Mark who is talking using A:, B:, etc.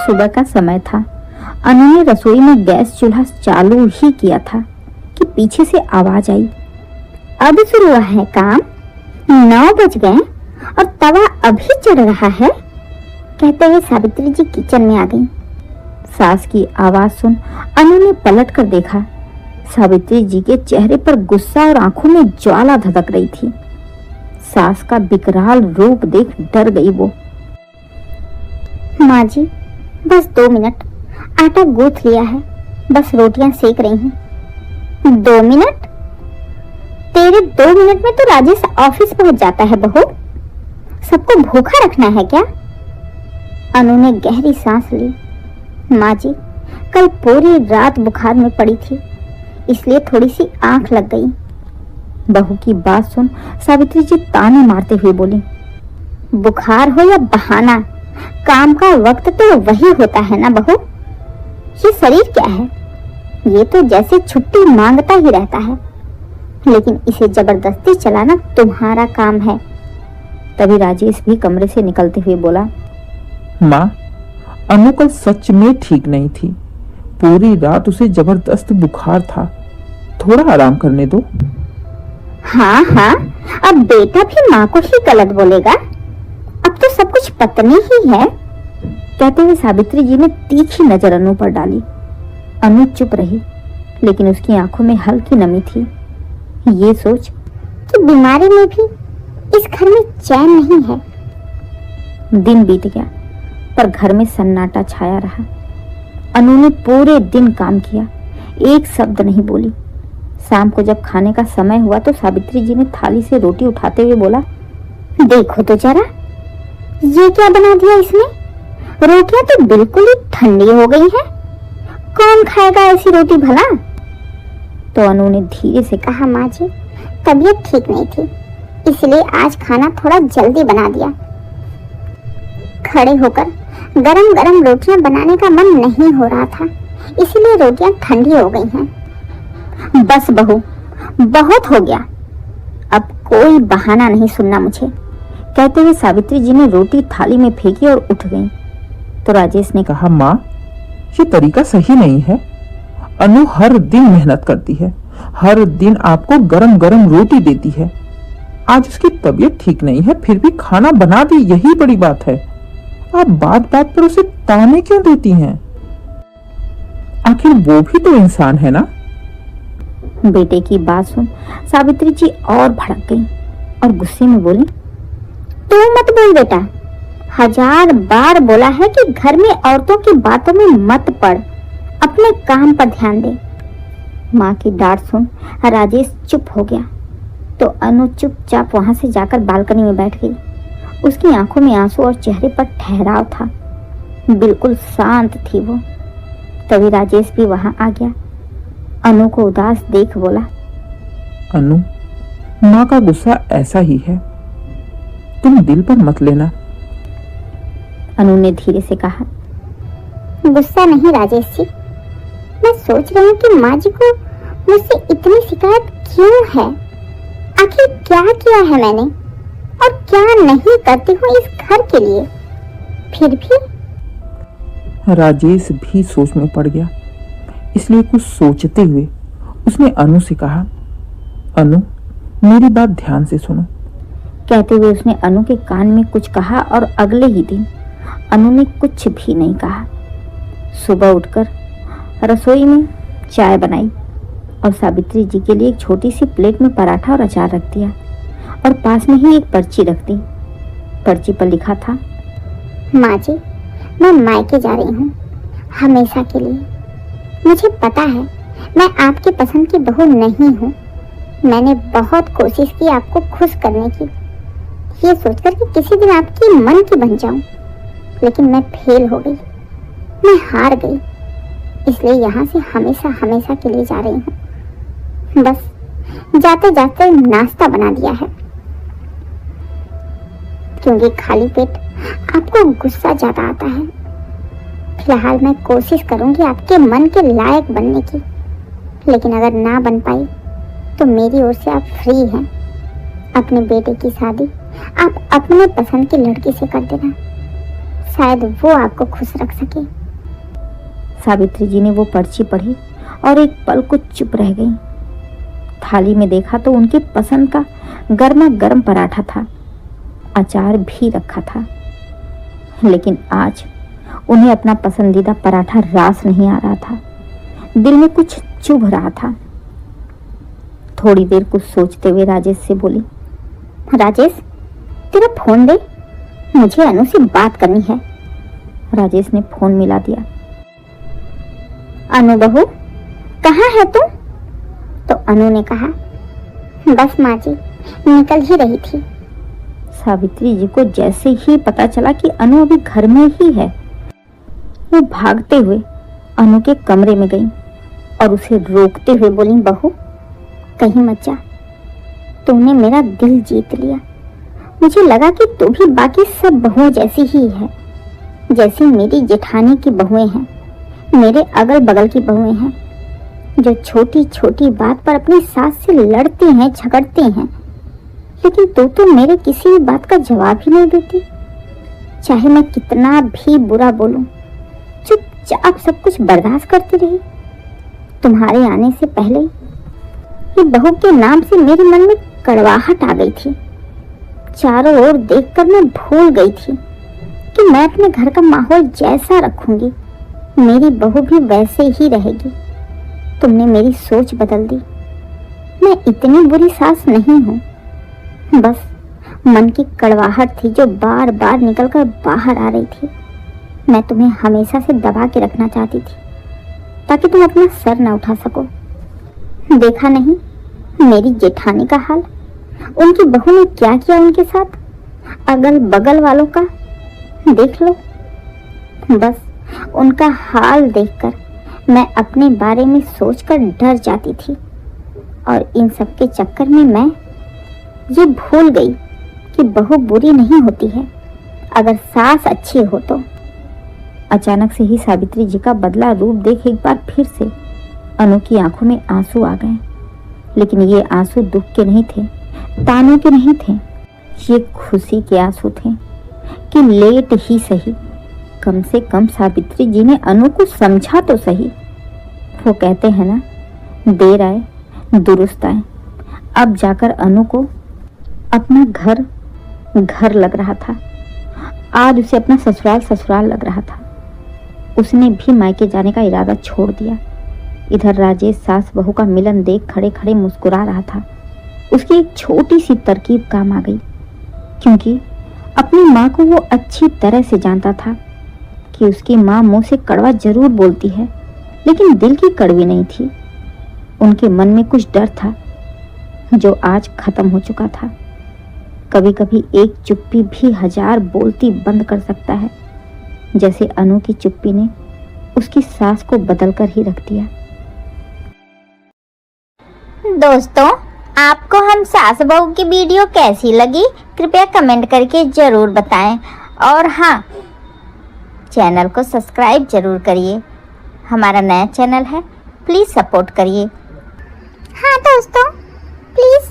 A: सुबह का समय था। अनु ने रसोई में गैस चूल्हा चालू ही किया था कि पीछे से आवाज आई, अब शुरू हुआ है काम, 9 बज गए और तवा अभी चढ़ रहा है। कहते हुए सावित्री जी किचन में आ गई। सास की आवाज सुन अनु ने पलट कर देखा। सावित्री जी के चेहरे पर गुस्सा और आंखों में ज्वाला धधक रही थी। सास का विकराल रूप देख डर गई वो। माँ जी, बस 2 मिनट, आटा गूंथ लिया है, बस रोटियां सेक रही हूँ। 2 मिनट? तेरे 2 मिनट में तो राजेश ऑफिस पहुंच जाता है बहू। सबको भूखा रखना है क्या? अनु ने गहरी सांस ली। माँ जी, कल पूरी रात बुखार में पड़ी थी, इसलिए थोड़ी सी आंख लग गई। बहू की बात सुन सावित्री जी ताने मारते हुए बोली, बुखार हो या बहाना, काम का वक्त तो वही होता है ना बहू। ये शरीर क्या है, ये तो जैसे छुट्टी मांगता ही रहता है, लेकिन इसे जबरदस्ती चलाना तुम्हारा काम है। तभी राजेश भी कमरे से निकलते हुए बोला,
B: माँ, अनु कल सच में ठीक नहीं थी। पूरी रात उसे जबरदस्त बुखार था, थोड़ा आराम करने दो।
A: हाँ हाँ, अब बेटा भी माँ को ही गलत बोलेगा, अब तो सब कुछ पत्नी ही है। कहते हुए सावित्री जी ने तीखी नजर अनु पर डाली। अनु चुप रही, लेकिन उसकी आंखों में हल्की नमी थी। ये सोच कि बीमारी में भी इस घर में चैन नहीं है। दिन बीत गया पर घर में सन्नाटा छाया रहा। अनु ने पूरे दिन काम किया, एक शब्द नहीं बोली। शाम को जब खाने का समय हुआ तो सावित्री जी ने थाली से रोटी उठाते हुए बोला, देखो तो जरा, ये क्या बना दिया इसमें? रोटियां तो बिल्कुल ही ठंडी हो गई हैं। कौन खाएगा ऐसी रोटी भला? तो अनु ने धीरे से कहा, माँ जी, तबीयत ठीक नहीं थी, इसलिए आज खाना थोड़ा जल्दी बना दिया। खड़े होकर गरम गरम रोटियां बनाने का मन नहीं हो रहा था, इसलिए रोटियां ठंडी हो गई हैं। बस बहू, बहुत हो गया, अब कोई बहाना नहीं सुनना मुझे। कहते हुए सावित्री जी ने रोटी थाली में फेंकी और उठ गई। तो राजेश ने
B: कहा, माँ, ये तरीका सही नहीं है। अनु हर दिन मेहनत करती है, हर दिन आपको गरम गरम रोटी देती है। आज उसकी तबीयत ठीक नहीं है, फिर भी खाना बना दी, यही बड़ी बात है। आप बात बात पर उसे ताने क्यों देती हैं? आखिर वो भी तो इंसान है ना।
A: बेटे की बात सुन सावित्री जी और भड़क गई और गुस्से में बोली, तू मत बोल बेटा, 1000 बार बोला है कि घर में औरतों की बातों में मत पड़, अपने काम पर ध्यान दे। माँ की डांट सुन राजेश चुप हो गया। तो अनु चुपचाप वहां से जाकर बालकनी में बैठ गई। उसकी आंखों में आंसू और चेहरे पर ठहराव था, बिल्कुल शांत थी वो। तभी राजेश भी वहां आ गया। अनु को उदास देख बोला,
B: अनु, माँ का गुस्सा ऐसा ही है, तुम दिल पर मत लेना।
A: अनु ने धीरे से कहा, गुस्सा नहीं राजेश जी, मैं सोच रही हूँ कि माँ जी को मुझसे इतनी शिकायत क्यों है। आखिर क्या किया है मैंने और क्या नहीं करती हूँ इस घर के लिए। फिर भी
B: राजेश भी सोच में पड़ गया, इसलिए कुछ सोचते हुए उसने अनु से कहा, अनु, मेरी बात ध्यान से सुनो।
A: कहते हुए उसने अनु के कान में कुछ कहा और अगले ही दिन अनु ने कुछ भी नहीं कहा। सुबह उठकर रसोई में चाय बनाई और सावित्री जी के लिए एक छोटी सी प्लेट में पराठा और अचार रख दिया और पास में ही एक पर्ची रख दी। पर्ची पर लिखा था, माँ जी, मैं मायके जा रही हूँ हमेशा के लिए। मुझे पता है मैं आपकी पसंद की बहू नहीं हूँ। मैंने बहुत कोशिश की आपको खुश करने की, ये सोचकर कि किसी दिन आपकी मन की बन जाऊं, लेकिन मैं फेल हो गई, मैं हार गई। इसलिए यहाँ से हमेशा हमेशा के लिए जा रही हूँ। बस जाते जाते नाश्ता बना दिया है, क्योंकि खाली पेट आपको गुस्सा ज्यादा आता है। फिलहाल मैं कोशिश करूंगी आपके मन के लायक बनने की, लेकिन अगर ना बन पाई तो मेरी ओर से आप फ्री हैं। अपने बेटे की शादी आप अपने पसंद की लड़की से कर देना। शायद वो आपको खुश रख सके। सावित्री जी ने वो पर्ची पढ़ी और एक पल को चुप रह गई। थाली में देखा तो उनकी पसंद का गर्मा गर्म पराठा था, अचार भी रखा था, लेकिन आज उन्हें अपना पसंदीदा पराठा रास नहीं आ रहा था। दिल में कुछ चुभ रहा था। थोड़ी देर कुछ सोचते हुए राजेश से बोली, राजेश तेरा फोन दे, मुझे अनु से बात करनी है। राजेश ने फोन मिला दिया। अनु बहू कहाँ है तुम? तो अनु ने कहा, बस माँ जी निकल ही रही थी। सावित्री जी को जैसे ही पता चला कि अनु अभी घर में ही है, वो भागते हुए अनु के कमरे में गई और उसे रोकते हुए बोली, बहू कहीं मत जा, तुमने मेरा दिल जीत लिया। मुझे लगा कि तू भी बाकी सब बहुओं जैसी ही है, जैसी मेरी जेठानी की बहुएं हैं, मेरे अगल बगल की बहुएं हैं, जो छोटी छोटी बात पर अपनी सास से लड़ते हैं, झगड़ते हैं, लेकिन तू तो मेरे किसी भी बात का जवाब ही नहीं देती। चाहे मैं कितना भी बुरा बोलूं, चुपचाप सब कुछ बर्दाश्त करती रही। तुम्हारे आने से पहले ये बहू के नाम से मेरे मन में कड़वाहट आ गई थी। चारों ओर देखकर मैं भूल गई थी कि मैं अपने घर का माहौल जैसा रखूंगी, मेरी बहू भी वैसे ही रहेगी। तुमने मेरी सोच बदल दी। मैं इतनी बुरी सास नहीं हूँ, बस मन की कड़वाहट थी जो बार बार निकलकर बाहर आ रही थी। मैं तुम्हें हमेशा से दबा के रखना चाहती थी ताकि तुम अपना सर न उठा सको। देखा नहीं मेरी जेठानी का हाल, उनकी बहू ने क्या किया उनके साथ, अगल बगल वालों का देख लो। बस उनका हाल देखकर मैं अपने बारे में सोचकर डर जाती थी और इन सब के चक्कर में मैं ये भूल गई कि बहू बुरी नहीं होती है अगर सास अच्छी हो तो। अचानक से ही सावित्री जी का बदला रूप देख एक बार फिर से अनु की आंखों में आंसू आ गए, लेकिन ये आंसू दुख के नहीं थे, तानों के नहीं थे, ये खुशी के आंसू थे कि लेट ही सही कम से कम सावित्री जी ने अनु को समझा तो सही। वो कहते हैं ना, देर आए दुरुस्त आए। अब जाकर अनु को अपना घर घर लग रहा था। आज उसे अपना ससुराल ससुराल लग रहा था। उसने भी मायके जाने का इरादा छोड़ दिया। इधर राजेश सास बहू का मिलन देख खड़े खड़े मुस्कुरा रहा था। उसकी एक छोटी सी तरकीब काम आ गई, क्योंकि अपनी माँ को वो अच्छी तरह से जानता था कि उसकी माँ मुंह से कड़वा जरूर बोलती है, लेकिन दिल की कड़वी नहीं थी। उनके मन में कुछ डर था जो आज खत्म हो चुका था। कभी कभी एक चुप्पी भी 1000 बोलती बंद कर सकता है, जैसे अनु की चुप्पी ने उसकी सास को बदलकर ही रख दिया।
C: दोस्तों, आपको हम सास बहू की वीडियो कैसी लगी कृपया कमेंट करके जरूर बताएं, और हाँ, चैनल को सब्सक्राइब जरूर करिए। हमारा नया चैनल है, प्लीज़ सपोर्ट करिए।
A: हाँ दोस्तों, प्लीज